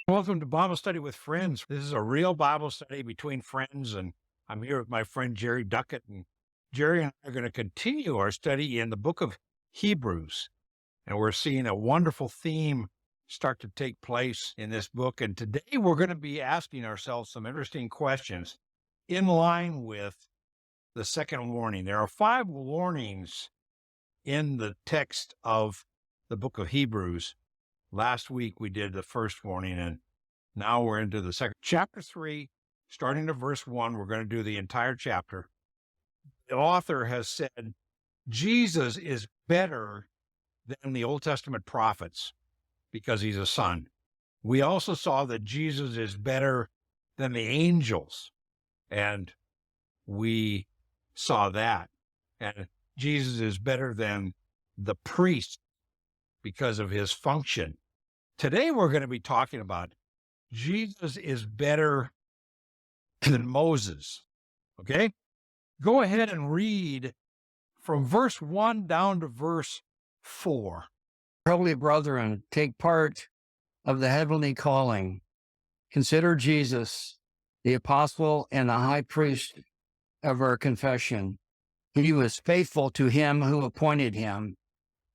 Welcome to Bible Study with Friends. This is a real Bible study between friends, and I'm here with my friend Jerry Duckett. And Jerry and I are going to continue our study in the book of Hebrews. And we're seeing a wonderful theme start to take place in this book. And today we're going to be asking ourselves some interesting questions in line with the second warning. There are 5 warnings in the text of the book of Hebrews. Last week we did the first warning, and now we're into the second. Chapter 3, starting at verse 1, we're going to do the entire chapter. The author has said Jesus is better than the Old Testament prophets because he's a son. We also saw that Jesus is better than the angels, and we saw that. And Jesus is better than the priest because of his function. Today we're going to be talking about Jesus is better than Moses. Okay? Go ahead and read from verse 1 down to verse 4. Holy brethren, take part of the heavenly calling. Consider Jesus, the apostle and the high priest of our confession. He was faithful to him who appointed him,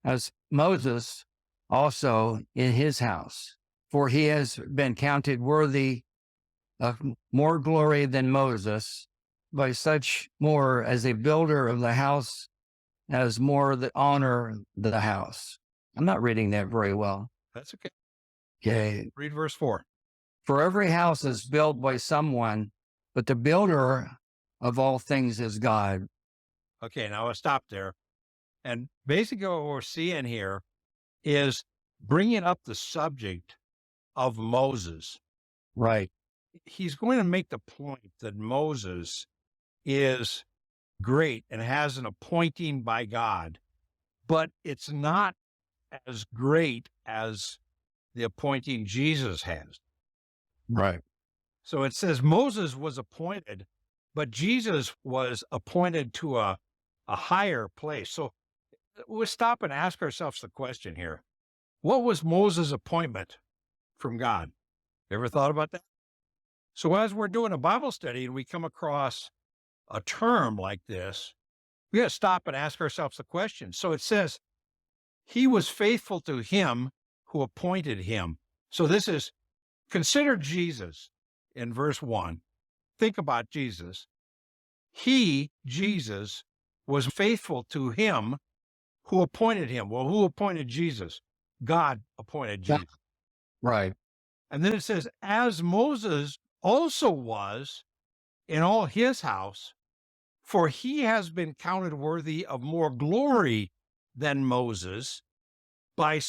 as Moses also in his house. For he has been counted worthy of more glory than Moses, by such more as a builder of the house as more that honor the house. I'm not reading that very well. That's okay. Okay. Read verse 4. For every house is built by someone, but the builder of all things is God. Okay, now I'll stop there. And basically what we're seeing here is bringing up the subject of Moses. Right. He's going to make the point that Moses is great and has an appointing by God, but it's not as great as the appointing Jesus has. Right. So it says Moses was appointed, but Jesus was appointed to a higher place. So we'll stop and ask ourselves the question here. What was Moses' appointment from God? Ever thought about that? So as we're doing a Bible study and we come across a term like this, we got to stop and ask ourselves the question. So it says, he was faithful to him who appointed him. So this is, consider Jesus in verse 1. Think about Jesus. He, Jesus, was faithful to him who appointed him. Well, who appointed Jesus? God appointed Jesus. Right. And then it says, as Moses also was in all his house, for he has been counted worthy of more glory than Moses by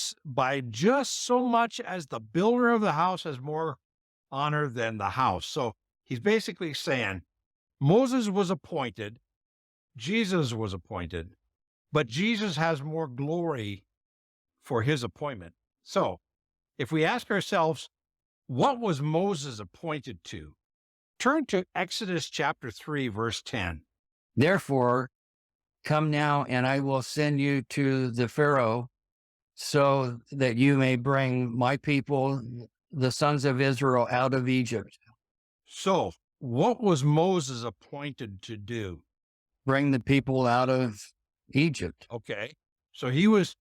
just so much as the builder of the house has more honor than the house. So he's basically saying Moses was appointed, Jesus was appointed, but Jesus has more glory for his appointment. So if we ask ourselves, what was Moses appointed to? Turn to Exodus chapter 3, verse 10. Therefore, come now, and I will send you to the Pharaoh, so that you may bring my people, the sons of Israel, out of Egypt. So what was Moses appointed to do? Bring the people out of Egypt. Okay. So he was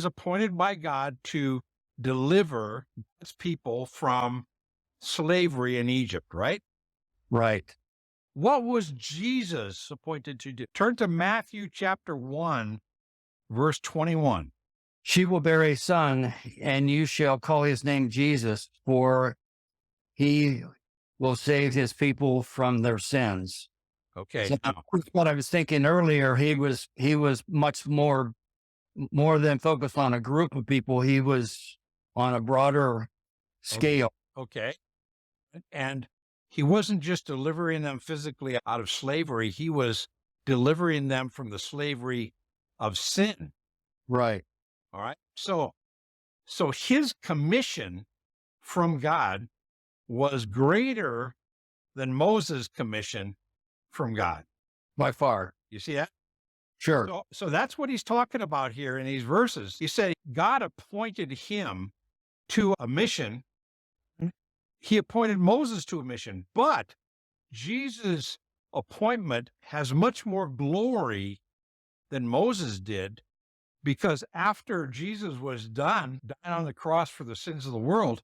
appointed by God to deliver his people from slavery in Egypt, right? Right. What was Jesus appointed to do? Turn to Matthew chapter 1, verse 21. She will bear a son, and you shall call his name Jesus, for he will save his people from their sins. Okay. So Now, what I was thinking earlier, he was much more than focused on a group of people. He was on a broader scale. okay. And he wasn't just delivering them physically out of slavery. He was delivering them from the slavery of sin. Right. All right. So his commission from God was greater than Moses' commission from God. By far. You see that? Sure. So that's what he's talking about here in these verses. He said God appointed him to a mission he appointed Moses to a mission, but Jesus' appointment has much more glory than Moses did, because after Jesus was done, dying on the cross for the sins of the world,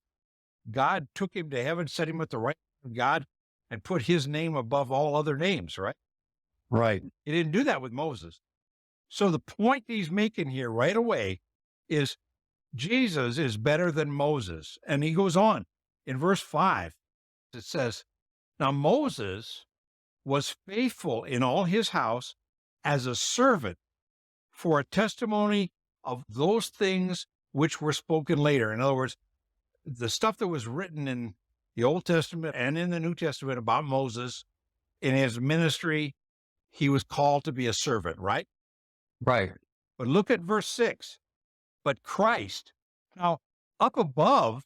God took him to heaven, set him at the right hand of God, and put his name above all other names, right? Right. He didn't do that with Moses. So the point he's making here right away is Jesus is better than Moses. And he goes on in verse 5, it says, now Moses was faithful in all his house as a servant for a testimony of those things which were spoken later. In other words, the stuff that was written in the Old Testament and in the New Testament about Moses, in his ministry, he was called to be a servant, right? Right. But look at verse 6. But Christ. Now, up above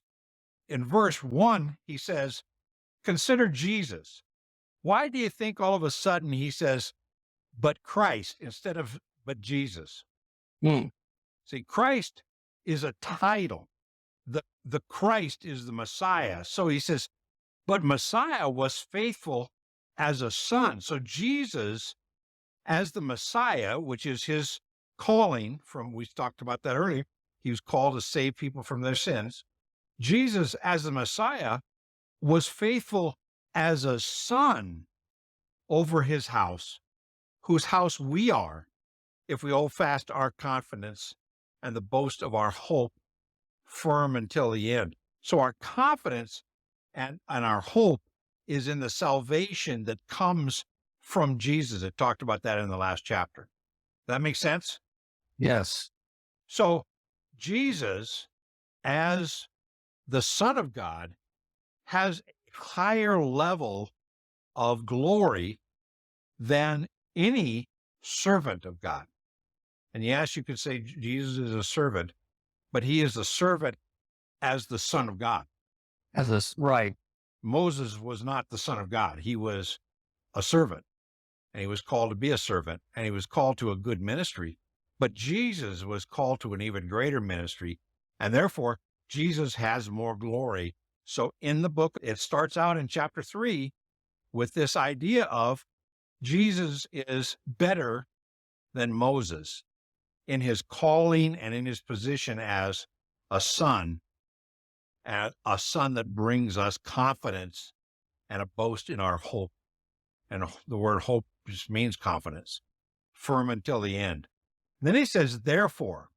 in verse 1, he says, consider Jesus. Why do you think all of a sudden he says, but Christ, instead of but Jesus? See, Christ is a title. The Christ is the Messiah. So he says, but Messiah was faithful as a son. So Jesus, as the Messiah, which is his calling from, we talked about that earlier, he was called to save people from their sins. Jesus, as the Messiah, was faithful as a son over his house, whose house we are, if we hold fast our confidence and the boast of our hope firm until the end. So our confidence and our hope is in the salvation that comes from Jesus. It talked about that in the last chapter. That makes sense? Yes. So Jesus, as the Son of God, has a higher level of glory than any servant of God. And yes, you could say Jesus is a servant, but he is a servant as the Son of God. Right. Moses was not the Son of God. He was a servant, and he was called to be a servant, and he was called to a good ministry. But Jesus was called to an even greater ministry, and therefore Jesus has more glory. So in the book, it starts out in chapter 3 with this idea of Jesus is better than Moses in his calling and in his position as a son that brings us confidence and a boast in our hope. And the word hope just means confidence, firm until the end. Then he says, therefore.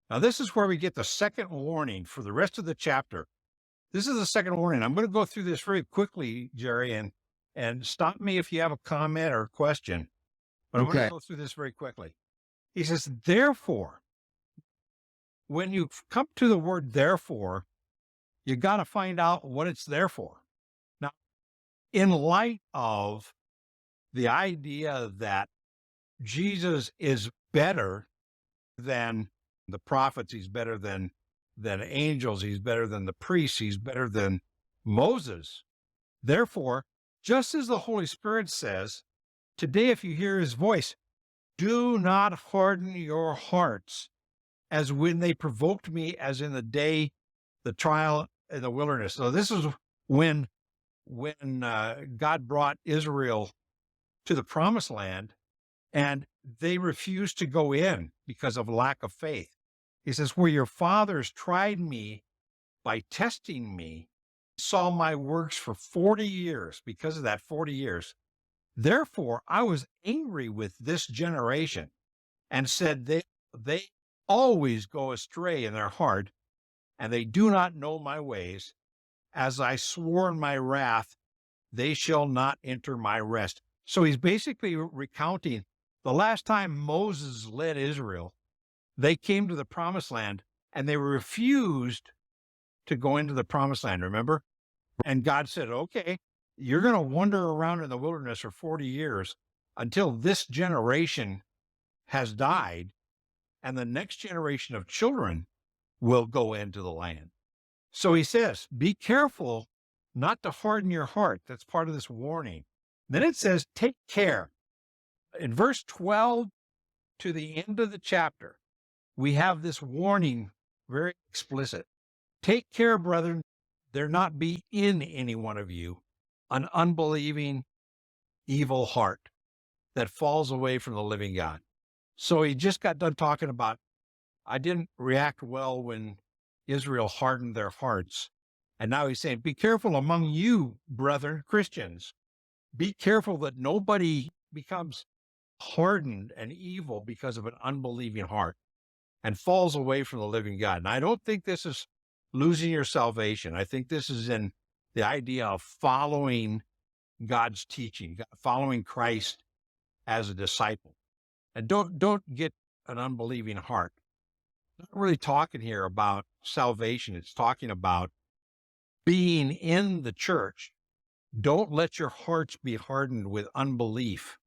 Now, this is where we get the second warning for the rest of the chapter. This is the second warning. I'm going to go through this very quickly, Jerry, and stop me if you have a comment or a question. But I'm going to go through this very quickly. He says, therefore, when you come to the word therefore, you got to find out what it's there for. Now, in light of the idea that Jesus is better than the prophets, he's better than angels, he's better than the priests, he's better than Moses. Therefore, just as the Holy Spirit says, today if you hear his voice, do not harden your hearts as when they provoked me, as in the trial in the wilderness. So this is when God brought Israel to the promised land, and they refused to go in because of lack of faith. He says, where your fathers tried me by testing me, saw my works for 40 years, because of that 40 years. Therefore, I was angry with this generation and said, they always go astray in their heart, and they do not know my ways. As I swore in my wrath, they shall not enter my rest. So he's basically recounting the last time Moses led Israel, they came to the promised land and they refused to go into the promised land, remember? And God said, okay, you're going to wander around in the wilderness for 40 years until this generation has died, and the next generation of children will go into the land. So he says, be careful not to harden your heart. That's part of this warning. Then it says, take care. In verse 12 to the end of the chapter, we have this warning very explicit. Take care, brethren, there not be in any one of you an unbelieving, evil heart that falls away from the living God. So he just got done talking about, I didn't react well when Israel hardened their hearts. And now he's saying, be careful among you, brethren, Christians. Be careful that nobody becomes hardened and evil because of an unbelieving heart and falls away from the living God. And I don't think this is losing your salvation. I think this is in the idea of following God's teaching, following Christ as a disciple. And don't get an unbelieving heart. I'm not really talking here about salvation. It's talking about being in the church. Don't let your hearts be hardened with unbelief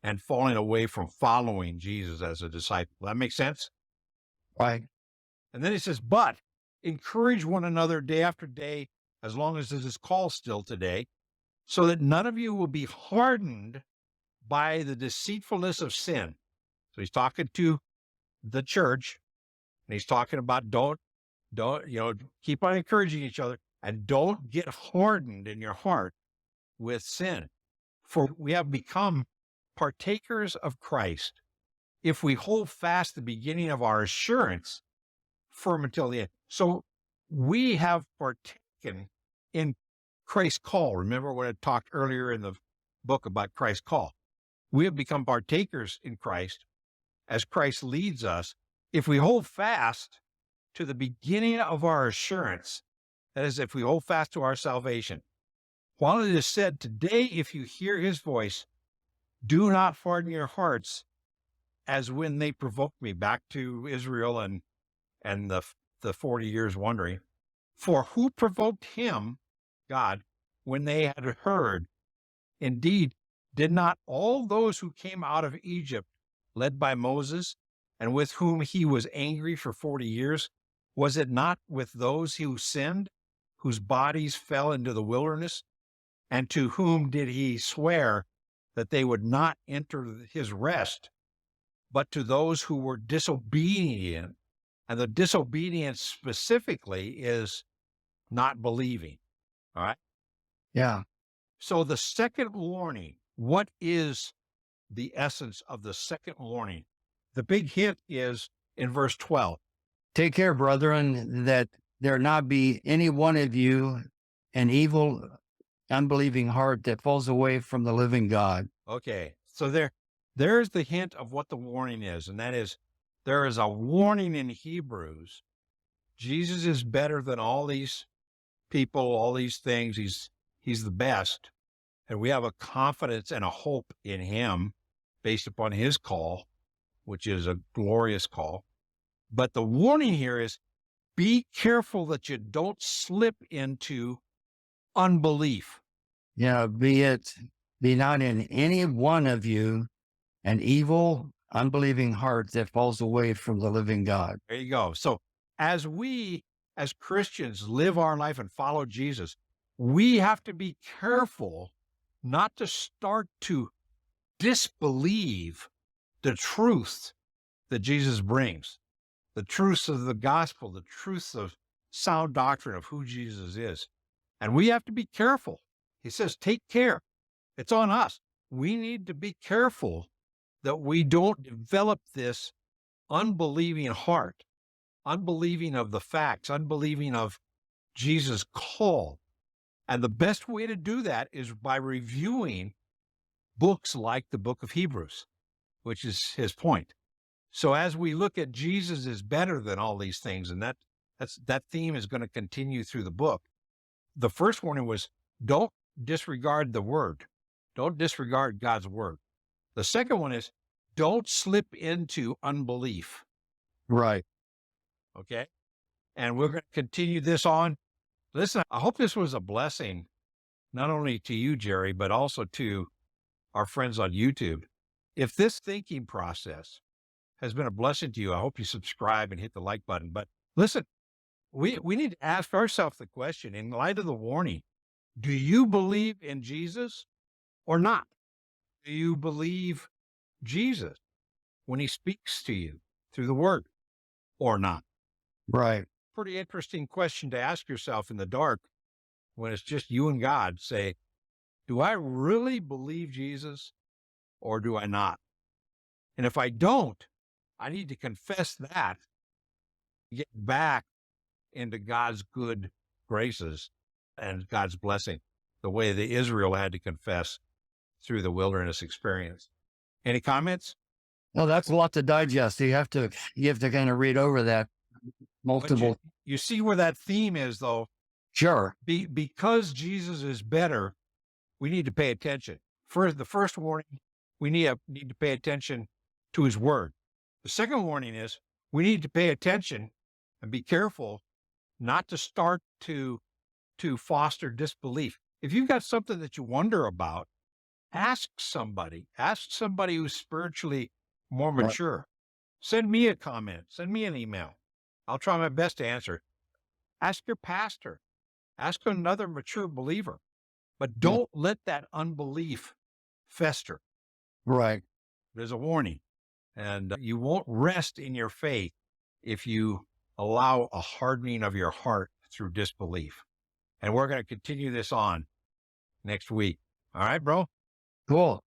and falling away from following Jesus as a disciple. That makes sense? Right. And then he says, but encourage one another day after day, as long as this is called still today, so that none of you will be hardened by the deceitfulness of sin. So he's talking to the church, and he's talking about don't, keep on encouraging each other and don't get hardened in your heart with sin. For we have become partakers of Christ if we hold fast the beginning of our assurance firm until the end. So we have partaken in Christ's call. Remember what I talked earlier in the book about Christ's call. We have become partakers in Christ as Christ leads us if we hold fast to the beginning of our assurance. That is, if we hold fast to our salvation. While it is said, today, if you hear his voice, do not harden your hearts as when they provoked me, back to Israel and the 40 years wandering. For who provoked him, God, when they had heard? Indeed, did not all those who came out of Egypt, led by Moses, and with whom he was angry for 40 years, was it not with those who sinned, whose bodies fell into the wilderness? And to whom did he swear that they would not enter his rest, but to those who were disobedient? And the disobedience specifically is not believing. All right. Yeah. So the second warning, what is the essence of the second warning? The big hint is in verse 12. Take care, brethren, that there not be any one of you an evil, unbelieving heart that falls away from the living God. Okay. So there's the hint of what the warning is. And that is, there is a warning in Hebrews. Jesus is better than all these people, all these things. He's the best. And we have a confidence and a hope in him based upon his call, which is a glorious call. But the warning here is, be careful that you don't slip into unbelief. Yeah, be not in any one of you an evil, unbelieving heart that falls away from the living God. There you go. So as we, as Christians, live our life and follow Jesus, we have to be careful not to start to disbelieve the truth that Jesus brings, the truths of the gospel, the truths of sound doctrine of who Jesus is. And we have to be careful. He says, take care. It's on us. We need to be careful that we don't develop this unbelieving heart, unbelieving of the facts, unbelieving of Jesus' call. And the best way to do that is by reviewing books like the book of Hebrews, which is his point. So as we look at Jesus is better than all these things, and that theme is going to continue through the book. The first warning was, don't disregard the word. Don't disregard God's word. The second one is, don't slip into unbelief. Right. Okay. And we're going to continue this on. Listen, I hope this was a blessing, not only to you, Jerry, but also to our friends on YouTube. If this thinking process has been a blessing to you, I hope you subscribe and hit the like button. But listen, we need to ask ourselves the question, in light of the warning, do you believe in Jesus or not? Do you believe Jesus when he speaks to you through the word or not? Right. pretty interesting question to ask yourself in the dark when it's just you and God. Say, do I really believe Jesus or do I not? And if I don't, I need to confess that, get back into God's good graces and God's blessing, the way that Israel had to confess through the wilderness experience. Any comments? No, that's a lot to digest. You have to kind of read over that But multiple. you see where that theme is, though. Sure. Because Jesus is better, we need to pay attention. The first warning, we need to pay attention to his word. The second warning is we need to pay attention and be careful not to start to foster disbelief. If you've got something that you wonder about, ask somebody who's spiritually more Right. mature. Send me a comment, send me an email. I'll try my best to answer. Ask your pastor, ask another mature believer, but don't let that unbelief fester. Right. There's a warning, and you won't rest in your faith if you allow a hardening of your heart through disbelief. And we're going to continue this on next week. All right, bro? Cool.